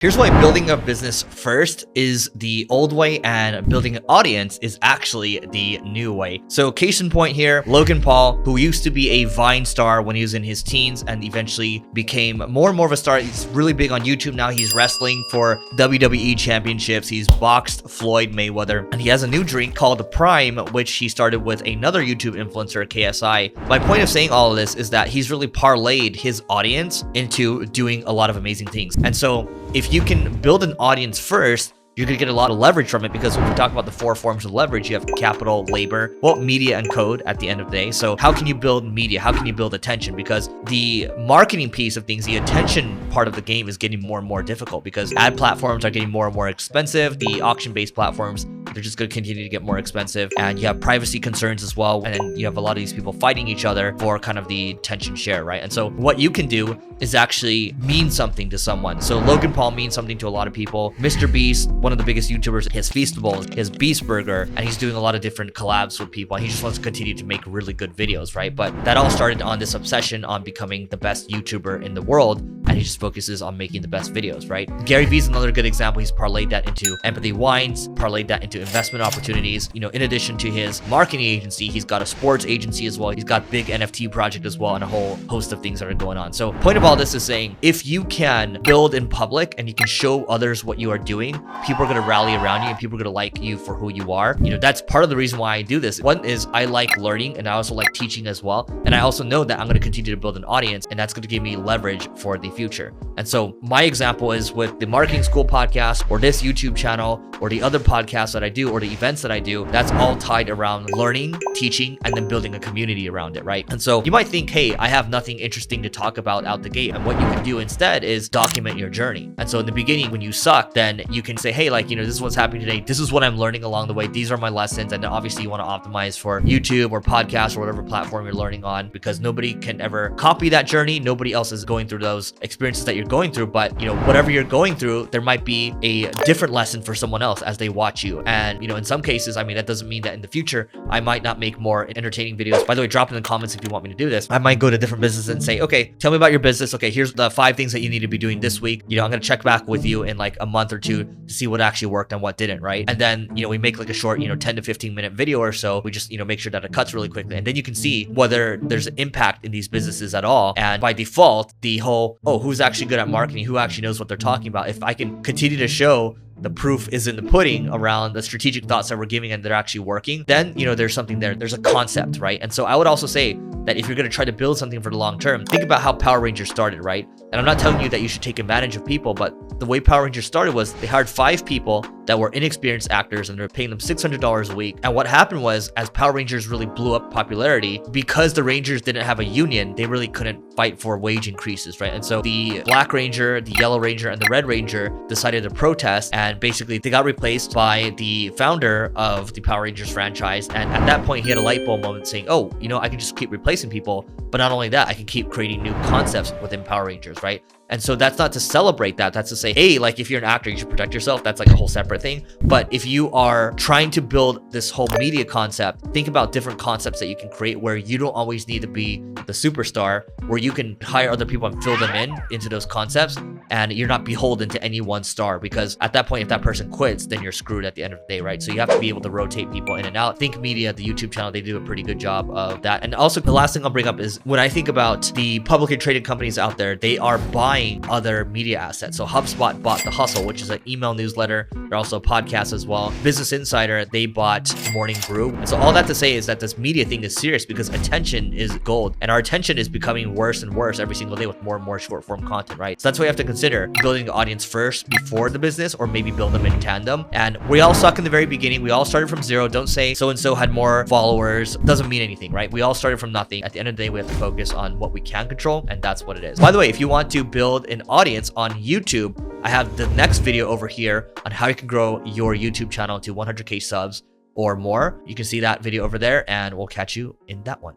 Here's why building a business first is the old way and building an audience is actually the new way. So case in point here, Logan Paul, who used to be a Vine star when he was in his teens and eventually became more and more of a star. He's really big on YouTube now. He's wrestling for WWE championships. He's boxed Floyd Mayweather, and he has a new drink called Prime, which he started with another YouTube influencer, KSI. My point of saying all of this is that he's really parlayed his audience into doing a lot of amazing things. And so if you can build an audience first, you're going to get a lot of leverage from it, because when we talk about the 4 forms of leverage, you have capital, labor, media, and code at the end of the day. So how can you build media? How can you build attention? Because the marketing piece of things, the attention part of the game is getting more and more difficult because ad platforms are getting more and more expensive. The auction-based platforms, they're just going to continue to get more expensive, and you have privacy concerns as well. And then you have a lot of these people fighting each other for kind of the attention share, right? And so what you can do is actually mean something to someone. So Logan Paul means something to a lot of people. Mr. Beast, one of the biggest YouTubers, his Feastables, his Beast Burger, and he's doing a lot of different collabs with people, and he just wants to continue to make really good videos, right? But that all started on this obsession on becoming the best YouTuber in the world, and he just focuses on making the best videos, right? Gary Vee's another good example. He's parlayed that into Empathy Wines, parlayed that into investment opportunities. You know, in addition to his marketing agency, he's got a sports agency as well. He's got big NFT project as well, and a whole host of things that are going on. So point of all this is saying, if you can build in public and you can show others what you are doing, people are going to rally around you and people are going to like you for who you are. You know, that's part of the reason why I do this. One is I like learning, and I also like teaching as well. And I also know that I'm going to continue to build an audience, and that's going to give me leverage for the future. And so my example is with the Marketing School podcast, or this YouTube channel, or the other podcasts that I do, or the events that I do, that's all tied around learning, teaching, and then building a community around it, right? And so you might think, hey, I have nothing interesting to talk about out the gate. And what you can do instead is document your journey. And so in the beginning, when you suck, then you can say, hey, like, you know, this is what's happening today. This is what I'm learning along the way. These are my lessons. And then obviously you want to optimize for YouTube or podcast or whatever platform you're learning on, because nobody can ever copy that journey. Nobody else is going through those experiences that you're going through. But, you know, whatever you're going through, there might be a different lesson for someone else as they watch you. And, you know, in some cases, I mean, that doesn't mean that in the future, I might not make more entertaining videos. By the way, drop in the comments if you want me to do this. I might go to different businesses and say, okay, tell me about your business. Okay, here's the 5 things that you need to be doing this week. You know, I'm going to check back with you in like a month or 2 to see what actually worked and what didn't, right? And then, you know, we make like a short, 10 to 15 minute video or so. We just, make sure that it cuts really quickly. And then you can see whether there's an impact in these businesses at all. And by default, the whole, who's actually good at marketing? Who actually knows what they're talking about? If I can continue to show the proof is in the pudding around the strategic thoughts that we're giving and they're actually working, then, there's something there. There's a concept, right? And so I would also say that if you're going to try to build something for the long term, think about how Power Rangers started, right? And I'm not telling you that you should take advantage of people, but the way Power Rangers started was they hired 5 people that were inexperienced actors, and they're paying them $600 a week. And what happened was, as Power Rangers really blew up popularity, because the Rangers didn't have a union, they really couldn't fight for wage increases, right? And so the Black Ranger, the Yellow Ranger, and the Red Ranger decided to protest, and basically they got replaced by the founder of the Power Rangers franchise. And at that point, he had a light bulb moment saying, I can just keep replacing people, but not only that, I can keep creating new concepts within Power Rangers, right? And so that's not to celebrate that. That's to say, hey, like, if you're an actor, you should protect yourself. That's like a whole separate thing. But if you are trying to build this whole media concept, think about different concepts that you can create where you don't always need to be the superstar, where you can hire other people and fill them into those concepts, and you're not beholden to any one star, because at that point, if that person quits, then you're screwed at the end of the day, right? So you have to be able to rotate people in and out. Think Media, the YouTube channel, they do a pretty good job of that. And also, the last thing I'll bring up is when I think about the publicly traded companies out there, they are buying other media assets. So HubSpot bought The Hustle, which is an email newsletter. They're also a podcast as well. Business Insider, they bought Morning Brew. And so all that to say is that this media thing is serious, because attention is gold, and our attention is becoming worse and worse every single day with more and more short form content, right? So that's why you have to consider building the audience first before the business, or maybe build them in tandem. And we all suck in the very beginning. We all started from zero. Don't say so-and-so had more followers. Doesn't mean anything, right? We all started from nothing. At the end of the day, we have to focus on what we can control, and that's what it is. By the way, if you want to build an audience on YouTube, I have the next video over here on how you can grow your YouTube channel to 100K subs or more. You can see that video over there, and we'll catch you in that one.